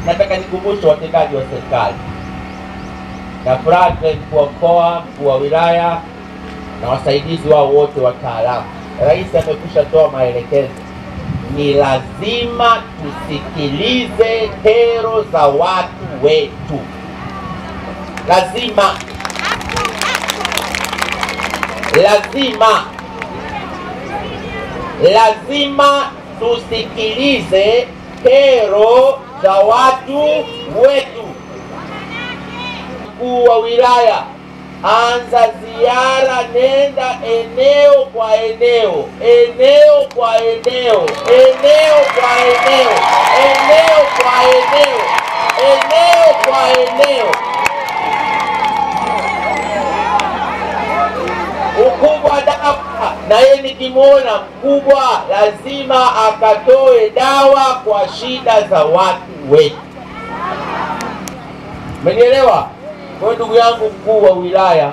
nataka nikumbushe watendaji wa serikali na Franklin, mkuu wa mkoa, mkuu wa wilaya na wasaidizi wao wote wataalamu. Rais amekwisha toa maelekezo, ni lazima tusikilize kero za watu wetu. Lazima tusikilize kero za watu wetu. Mkuu wa wilaya, anza ziara, nenda eneo kwa eneo, eneo kwa eneo, eneo kwa eneo, eneo kwa eneo, eneo kwa eneo. Ukubwa dawa, na yeye nikimwona mkubwa lazima akatoe dawa kwa shida za watu wetu. Umenielewa? Kwa ndugu yangu mkuu wa wilaya,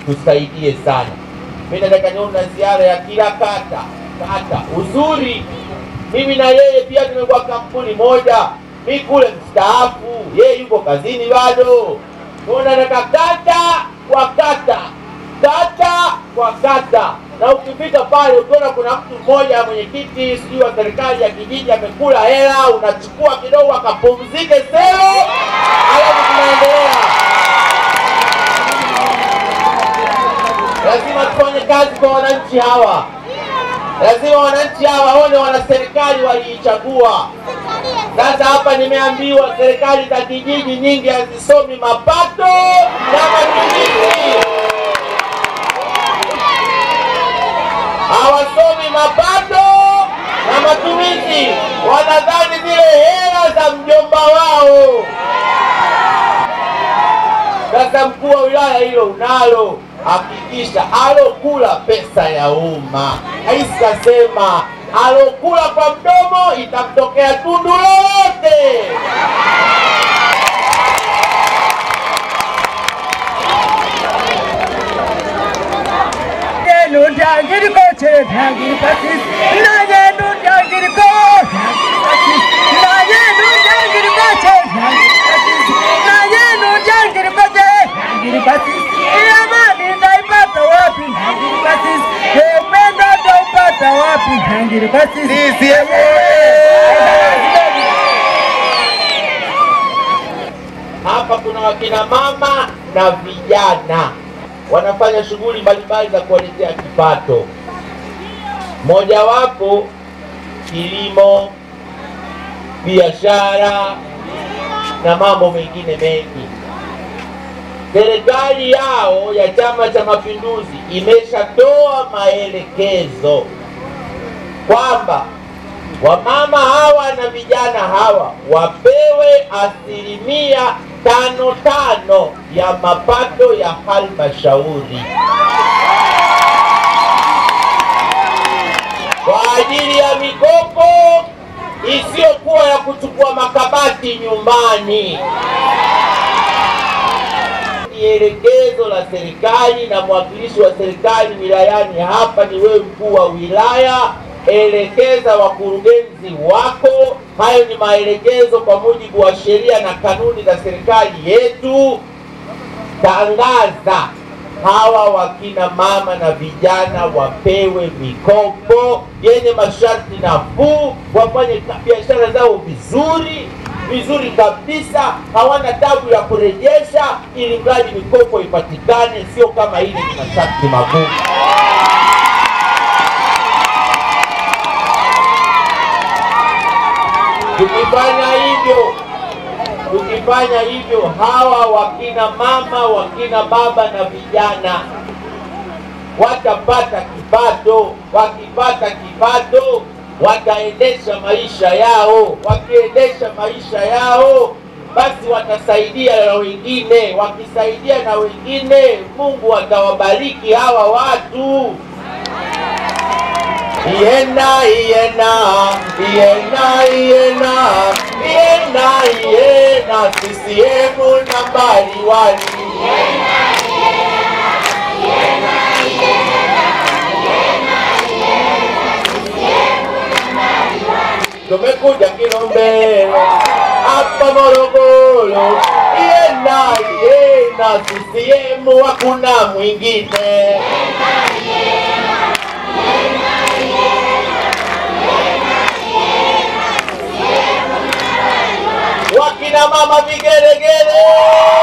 tusaidie sana. Mimi nataka nione ziara ya kila kata. Uzuri mimi na yeye pia tumekuwa kampuni moja. Mimi kule mstaafu, yeye yuko kazini bado. Tunataka kata kwa kata, kata kwa kata. Na ukifika pale ukiona kuna mtu mmoja mwenyekiti sijui wa serikali ya kijiji amekula hela, unachukua kidogo akapumzike selo, alafu tunaendelea. Lazima tufanye kazi kwa wananchi hawa. Lazima wananchi hawa waone wana serikali waliichagua. Sasa hapa nimeambiwa serikali za kijiji nyingi hazisomi mapato na matumizi. Hawasomi mapato na matumizi. Wanadhani zile hela za mjomba wao. Sasa mkuu wa wilaya, hilo unalo. Hakikisha alokula pesa ya umma. Haisasema alokula kwa mdomo itamtokea tundu lote. Hapa kuna wakina mama na vijana wanafanya shughuli mbalimbali za kuwaletea kipato. Moja wapo kilimo, biashara na mambo mengine mengi. Serikali yao ya Chama cha Mapinduzi imeshatoa maelekezo kwamba wamama hawa na vijana hawa wapewe 5% ya mapato ya halmashauri kwa ajili ya mikopo isiyokuwa ya kuchukua makabati nyumbani. Elekezo la serikali, na mwakilishi wa serikali wilayani hapa ni wewe mkuu wa wilaya. Elekeza wakurugenzi wako. Hayo ni maelekezo kwa mujibu wa sheria na kanuni za serikali yetu. Tangaza hawa wakina mama na vijana wapewe mikopo yenye masharti nafuu, wafanye biashara zao vizuri kabisa, hawana tabu ya kurejesha, ili mradi mikopo ipatikane, sio kama ile ni masharti magumu. Tukifanya hivyo hawa wakina mama, wakina baba na vijana watapata kipato. Wakipata kipato wataendesha maisha yao. Wakiendesha maisha yao basi watasaidia na wengine. Wakisaidia na wengine, Mungu atawabariki hawa watu. Iena CCM nambari 1. Tumekuja Kilombero hapa wa Morogoro, yena CCM hakuna mwingine. Wakina mama vigeregere.